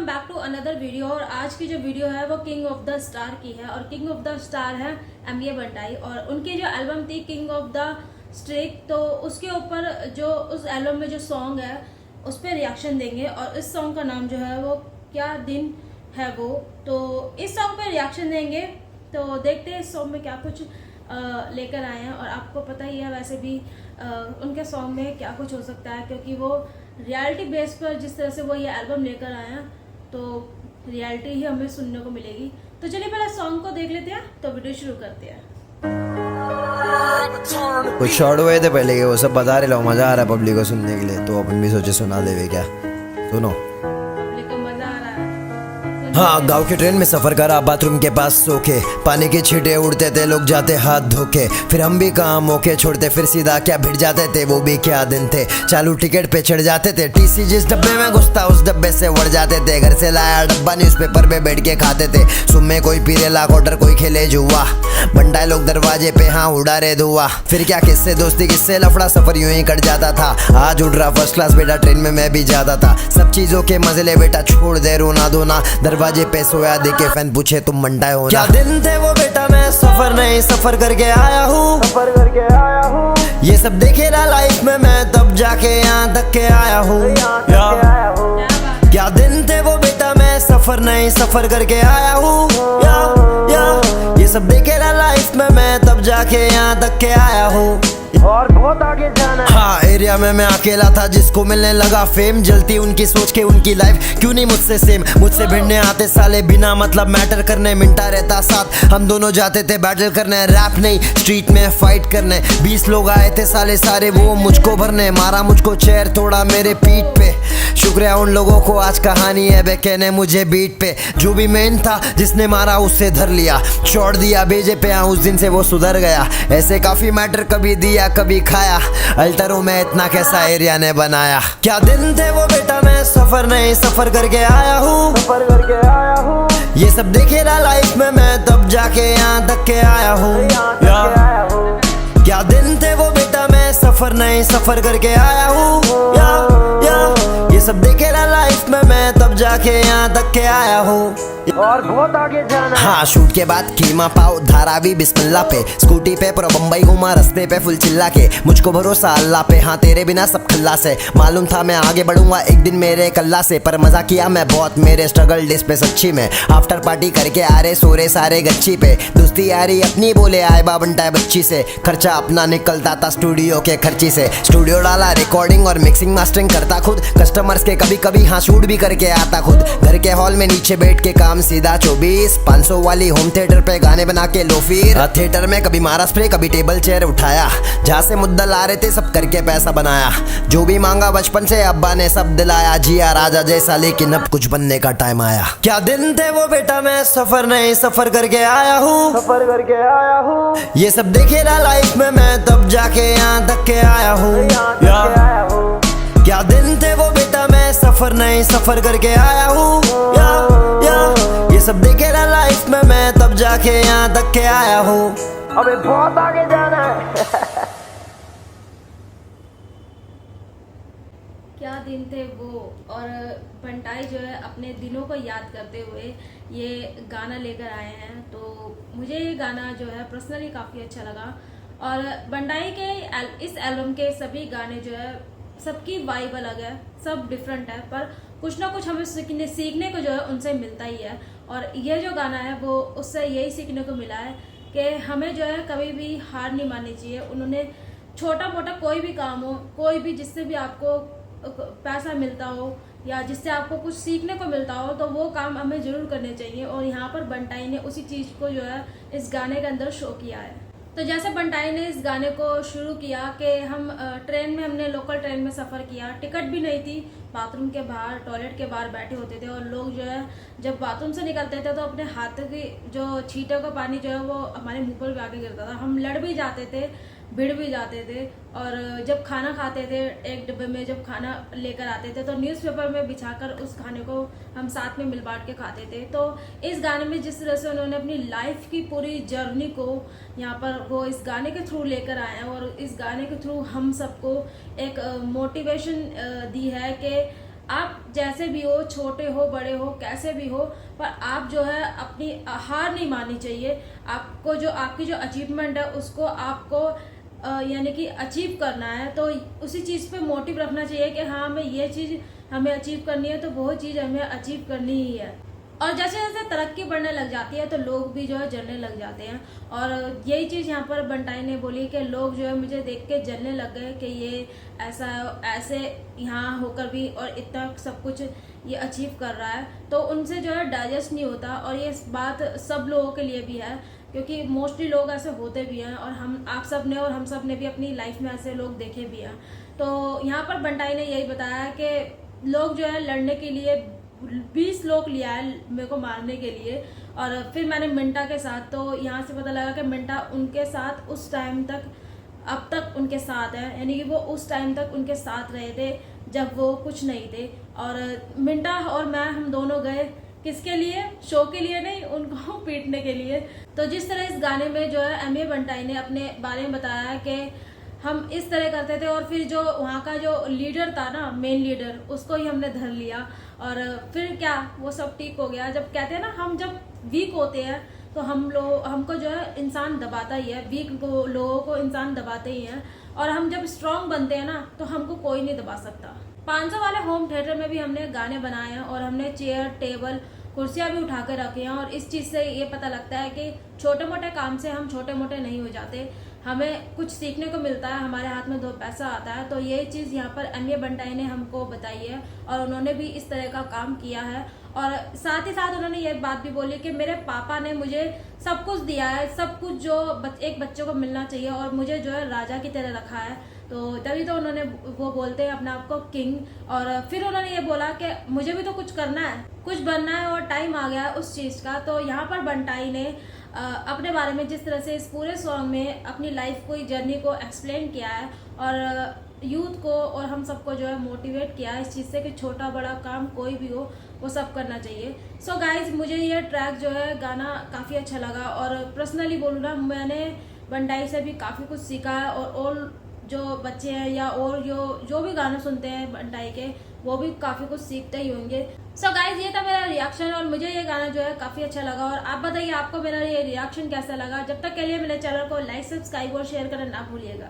Welcome back to another video. और आज की जो वीडियो है वो किंग ऑफ द स्टार की है और किंग ऑफ द स्टार है एमए बंटाई। और उनकी जो एल्बम थी किंग ऑफ द स्ट्रीक, तो उसके ऊपर जो उस एल्बम में जो सॉन्ग है उस पर रिएक्शन देंगे। और इस सॉन्ग का नाम जो है वो क्या दिन है वो, तो इस सॉन्ग पे रिएक्शन देंगे। तो देखते हैं इस सॉन्ग में क्या कुछ लेकर आए हैं। और आपको पता ही है वैसे भी उनके सॉन्ग में क्या कुछ हो सकता है, क्योंकि वो रियलिटी बेस पर जिस तरह से वो ये एल्बम लेकर आए हैं तो रियलिटी ही हमें सुनने को मिलेगी। तो चलिए पहले सॉन्ग को देख लेते हैं, तो वीडियो शुरू करते हैं। कुछ शॉर्ट हुए थे पहले के, वो सब बता रहे, लो मजा आ रहा है पब्लिक को सुनने के लिए, तो अपन भी सोचे सुना देवे क्या। सुनो। पब्लिक को मजा आ रहा है। हाँ, गांव के ट्रेन में सफर करा, बाथरूम के पास सो के, पानी के छींटे उड़ते थे, लोग जाते हाथ धोके, फिर हम भी काम होके छोड़ते, फिर सीधा क्या भिड़ जाते थे, वो भी क्या दिन थे। चालू टिकट पे चढ़ जाते थे, टीसी जिस डब्बे में घुसता उस डब्बे से उड़ जाते थे। घर से लाया डब्बा न्यूज़पेपर पे बैठ के खाते थे। सुबह कोई पीरे ला क्वार्टर, कोई खेले जुआ, बंटाए लोग दरवाजे पे हाँ उड़ा रे धुआ। फिर क्या किससे दोस्ती किससे लफड़ा, सफर यूं ही कट जाता था। आज उड़ रहा फर्स्ट क्लास बेटा, ट्रेन में मैं भी जाता था। सब चीजों के मजे ले बेटा, छोड़ दे रोना धोना। दरवाजे पे सोया देखे फैन पूछे तुम मंडाए हो ना। क्या दिन थे वो बेटा, मैं सफर नहीं सफर करके आया हूँ। ये सब देखे ना लाइफ में, मैं तब जाके यहाँ तक के आया हूँ। क्या दिन थे वो बेटा, मैं सफर नहीं सफर करके आया हूँ। ये सब देखे ना लाइफ में, मैं तब जाके यहाँ तक के आया हूँ और बहुत आगे जाना। हाँ, एरिया में मैं अकेला था, जिसको मिलने लगा फेम, जलती उनकी सोच के उनकी लाइफ क्यों नहीं मुझसे सेम। मुझसे भिड़ने आते साले बिना मतलब मैटर करने, मिनटा रहता साथ, हम दोनों जाते थे बैटल करने, रैप नहीं स्ट्रीट में फाइट करने। 20 लोग आए थे साले सारे वो मुझको भरने, मारा मुझको चेयर तोड़ा मेरे पीठ पे। शुक्र है उन लोगों को, आज कहानी है बे कहने मुझे बीट पे। जो भी मेन था जिसने मारा उससे धर लिया, छोड़ दिया भेजे पे, उस दिन से वो सुधर गया। ऐसे काफी मैटर कभी दिया कभी खाया, अल्टरों में इतना कैसा एरिया ने बनाया। क्या दिन थे वो बेटा, मैं सफर नहीं सफर करके आया हूँ। ये सब देखे ना लाइफ में, मैं तब जाके यहाँ तक के आया हूँ। क्या दिन थे वो बेटा, मैं सफर नहीं सफर करके आया हूँ। ये सब देखे ना लाइफ में, मैं तब जाके यहाँ तक के आया हूँ और बहुत आगे जाना। हाँ, शूट के बाद कीमा पाव धारावी बिस्मिल्लाह पे, स्कूटी पे पूरा बम्बई घूमा, रास्ते पे फुल चिल्ला के, मुझको भरोसा अल्लाह पे, हाँ तेरे बिना सब खल्ला से। मालूम था मैं आगे बढ़ूंगा एक दिन मेरे कल्ला से, पर मजा किया मैं बहुत मेरे स्ट्रगल डेज पे सच्ची में। आफ्टर पार्टी करके आ रहे सोरे सारे गच्ची पे, दोस्ती यारी अपनी बोले आए बाबंटाए बच्ची से। खर्चा अपना निकलता था स्टूडियो के खर्ची से, स्टूडियो डाला रिकॉर्डिंग और मिक्सिंग मास्टरिंग करता खुद, कस्टमर्स के कभी कभी हाँ शूट भी करके आता खुद। घर के हॉल में नीचे बैठ के काम सीधा 24-500 वाली होम थिएटर पे गाने बना के लो। फिर थिएटर में कभी मारा स्प्रे, कभी टेबल चेयर उठाया, जहाँ से मुद्दा ला रहे थे सब करके पैसा बनाया। जो भी मांगा बचपन से अब्बा ने सब दिलाया, जिया राजा जैसा लेकिन अब कुछ बनने का टाइम आया। क्या दिन थे वो बेटा, मैं सफर नहीं सफर करके आया हूँ। ये सब देखे ना लाइफ में, मैं तब जाके यहाँ तक के आया हूँ। क्या दिन थे वो बेटा, मैं सफर नहीं सफर करके आया हूँ। ये सब देखे ना लाइफ में, मैं तब जाके यहाँ तक के आया हूँ, अबे बहुत आगे जाना है। क्या दिन थे वो। और बंटाई जो है अपने दिनों को याद करते हुए ये गाना लेकर आए हैं, तो मुझे ये गाना जो है पर्सनली काफ़ी अच्छा लगा। और बंटाई के इस एल्बम के सभी गाने जो है सबकी वाइब अलग है, सब डिफरेंट है, पर कुछ ना कुछ हमें सीखने को जो है उनसे मिलता ही है। और ये जो गाना है वो उससे यही सीखने को मिला है कि हमें जो है कभी भी हार नहीं माननी चाहिए। उन्होंने छोटा मोटा कोई भी काम हो, कोई भी जिससे भी आपको पैसा मिलता हो या जिससे आपको कुछ सीखने को मिलता हो, तो वो काम हमें ज़रूर करने चाहिए। और यहाँ पर बंटाई ने उसी चीज़ को जो है इस गाने के अंदर शो किया है। तो जैसे बंटाई ने इस गाने को शुरू किया कि हम ट्रेन में, हमने लोकल ट्रेन में सफ़र किया, टिकट भी नहीं थी, बाथरूम के बाहर टॉयलेट के बाहर बैठे होते थे, और लोग जो है जब बाथरूम से निकलते थे तो अपने हाथों की जो छींटों का पानी जो है वो हमारे मुंह पर भी आके गिरता था। हम लड़ भी जाते थे, भिड़ भी जाते थे। और जब खाना खाते थे, एक डिब्बे में जब खाना लेकर आते थे तो न्यूज़पेपर में बिछाकर उस खाने को हम साथ में मिल बांट के खाते थे। तो इस गाने में जिस तरह से उन्होंने अपनी लाइफ की पूरी जर्नी को यहाँ पर वो इस गाने के थ्रू लेकर आए हैं, और इस गाने के थ्रू हम सबको एक मोटिवेशन दी है कि आप जैसे भी हो, छोटे हो बड़े हो कैसे भी हो, पर आप जो है अपनी हार नहीं माननी चाहिए। आपको जो आपकी जो अचीवमेंट है उसको आपको यानी कि अचीव करना है, तो उसी चीज़ पे मोटिव रखना चाहिए कि हाँ हमें ये चीज़ हमें अचीव करनी है, तो वो चीज़ हमें अचीव करनी ही है। और जैसे जैसे तरक्की बढ़ने लग जाती है तो लोग भी जो है जलने लग जाते हैं, और यही चीज़ यहाँ पर बंटाई ने बोली कि लोग जो है मुझे देख के जलने लग गए कि ये ऐसा ऐसे यहाँ होकर भी और इतना सब कुछ ये अचीव कर रहा है, तो उनसे जो है डाइजेस्ट नहीं होता। और ये बात सब लोगों के लिए भी है, क्योंकि मोस्टली लोग ऐसे होते भी हैं, और आप सब ने और हम सब ने भी अपनी लाइफ में ऐसे लोग देखे भी हैं। तो यहाँ पर बंटाई ने यही बताया कि लोग जो है लड़ने के लिए 20 लोग लिया है मेरे को मारने के लिए, और फिर मैंने मिंटा के साथ, तो यहाँ से पता लगा कि मिंटा उनके साथ उस टाइम तक अब तक उनके साथ है, यानी कि वो उस टाइम तक उनके साथ रहे थे जब वो कुछ नहीं थे। और मिंटा और मैं हम दोनों गए किसके लिए, शो के लिए नहीं, उनको पीटने के लिए। तो जिस तरह इस गाने में जो है एमए बंटाई ने अपने बारे में बताया कि हम इस तरह करते थे, और फिर जो वहाँ का जो लीडर था ना, मेन लीडर, उसको ही हमने धर लिया, और फिर क्या वो सब ठीक हो गया। जब कहते हैं ना हम जब वीक होते हैं तो हमको जो है इंसान दबाता ही है, वीक लोगों को इंसान दबाते ही हैं, और हम जब स्ट्रांग बनते हैं ना तो हमको कोई नहीं दबा सकता। 500 वाले होम थिएटर में भी हमने गाने बनाए हैं, और हमने चेयर टेबल कुर्सियाँ भी उठा कर रखी हैं, और इस चीज़ से ये पता लगता है कि छोटे मोटे काम से हम छोटे मोटे नहीं हो जाते, हमें कुछ सीखने को मिलता है, हमारे हाथ में 2 पैसा आता है। तो ये चीज़ यहाँ पर एमए बंटाई ने हमको बताई है, और उन्होंने भी इस तरह का काम किया है। और साथ ही साथ उन्होंने ये बात भी बोली कि मेरे पापा ने मुझे सब कुछ दिया है, सब कुछ जो एक बच्चे को मिलना चाहिए, और मुझे जो है राजा की तरह रखा है, तो तभी तो उन्होंने वो बोलते हैं अपने आप को किंग। और फिर उन्होंने ये बोला कि मुझे भी तो कुछ करना है, कुछ बनना है, और टाइम आ गया है उस चीज़ का। तो यहाँ पर बंटाई ने अपने बारे में जिस तरह से इस पूरे सॉन्ग में अपनी लाइफ को, जर्नी को एक्सप्लेन किया है, और यूथ को और हम सबको जो है मोटिवेट किया है इस चीज़ से कि छोटा बड़ा काम कोई भी हो वो सब करना चाहिए। सो गाइज, मुझे ये ट्रैक जो है गाना काफ़ी अच्छा लगा, और पर्सनली बोलूँ ना, मैंने बंटाई से भी काफ़ी कुछ सीखा है, और जो बच्चे हैं या और जो भी गाने सुनते हैं बंटाई के, वो भी काफ़ी कुछ सीखते ही होंगे। सो गाइज, ये था मेरा रिएक्शन, और मुझे ये गाना जो है काफ़ी अच्छा लगा। और आप बताइए आपको मेरा ये रिएक्शन कैसा लगा। जब तक के लिए मेरे चैनल को लाइक सब्सक्राइब और शेयर करना ना भूलिएगा।